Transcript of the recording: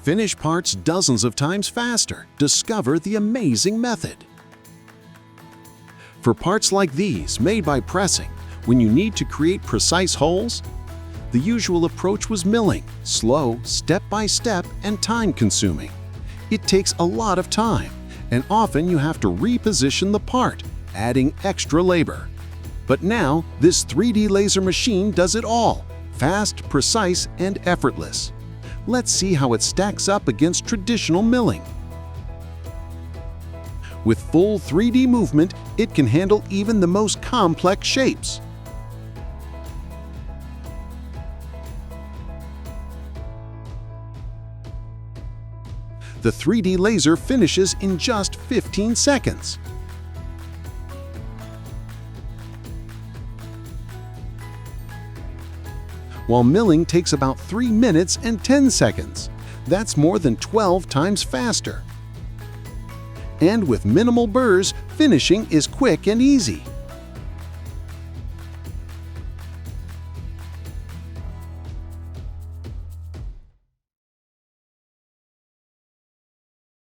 Finish parts dozens of times faster. Discover the amazing method. For parts like these made by pressing, when you need to create precise holes, the usual approach was milling, slow, step-by-step, and time-consuming. It takes a lot of time, and often you have to reposition the part, adding extra labor. But now, this 3D laser machine does it all, fast, precise, and effortless. Let's see how it stacks up against traditional milling. With full 3D movement, it can handle even the most complex shapes. The 3D laser finishes in just 15 seconds. While milling takes about 3 minutes and 10 seconds. That's more than 12 times faster. And with minimal burrs, finishing is quick and easy.